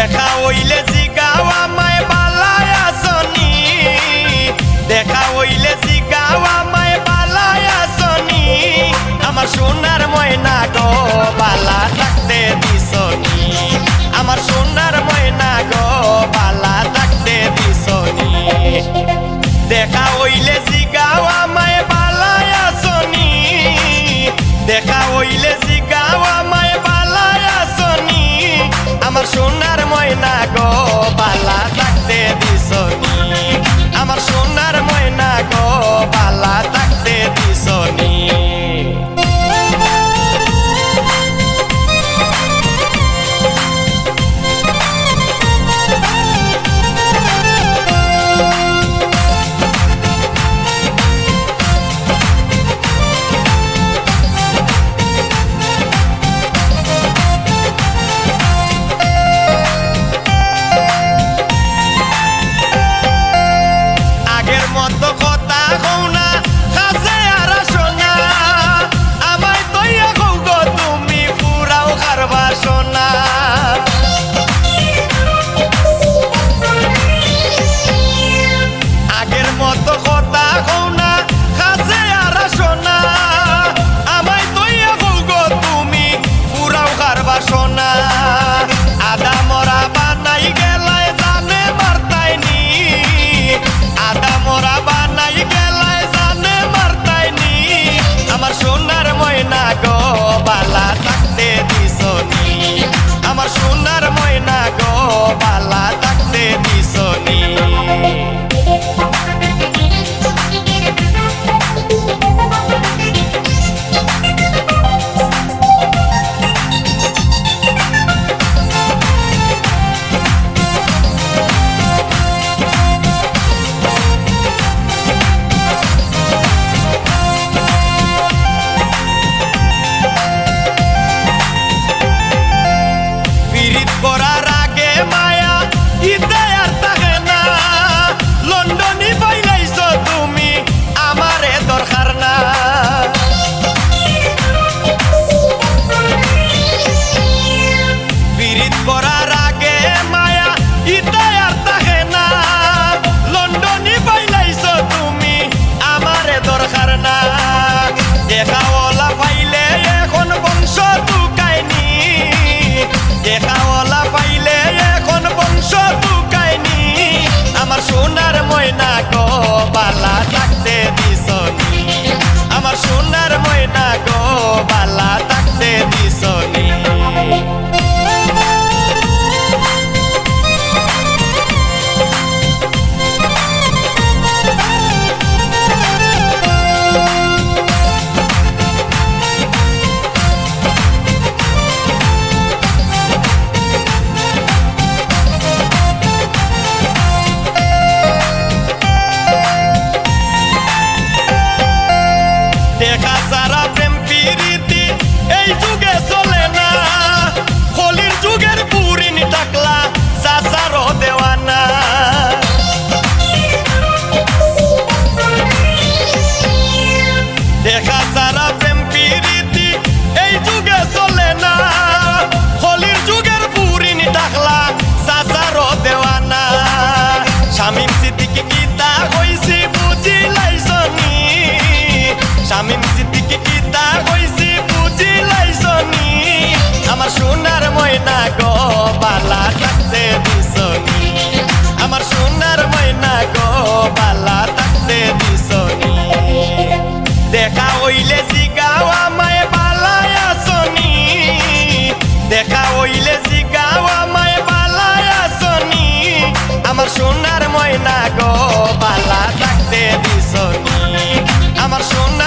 দেখা হইলে জিগাও আমায় বালায় আসনি, দেখা হইলে জিগাও আমায় বালায় আসনি, আমার সোনার ময়না গো বালা থাকতে দিসনি, আমার সোনার ময়না গো বালা থাকতে দিসনি। দেখা হইলে জিগাও আমায় বালায় আসনি, দেখা হইলে জিগাও আমায় বালায় আসনি, আমার সোনার ময়না গো বালা থাকতে দিসনি, আমার সোনার ময়না গো বালা থাকতে দিসনি। আমার সোনার ময়না গো বালা থাকতে দিসনি। করার আগে মায়া ইতে আর থাকে না, লন্ডনে পাইলাইছো তুমি আমারে দরকার না। পিরিত করার আগে মায়া ইতে আর থাকে না, লন্ডনে পাইলাইছো তুমি আমারে দরকার না। দেখাওয়ালা পাইলে এখন বংশ টুকায়নি, দেখাওয়ালা পাইলে এখন বংশ টুকায়নি, আমার সোনার ময়না গো বালা থাকতে দিসনি, আমার সোনার ময়না গো বালা থাকতে দিসনি। দেখা সারা প্রেম প্রীতি এই যুগে চলে না, কলির যুগের পুরিন টাকলা চাচারও দেওয়ানা। দেখা সারা প্রেম প্রীতি এই যুগে চলে না, কলির যুগের পুরিন টাকলা চাচারও দেওয়ানা। শামীম সিদ্দিকী গীতা কইছি বুঝিলাইছনি, শামীম সিদ্দিকী গীতা কইছি বুঝিলাইছনি, আমার সোনার ময়না গো বালা থাকতে দিসনি, আমার সোনার ময়না গো বালা থাকতে দিসনি। দেখা হইলে জিগাও আমায় বালায় আসনি, দেখা হইলে জিগাও আমায় বালায় আসনি, আমার সোনার ময়না গো বালা থাকতে দিসনি, আমার সোনার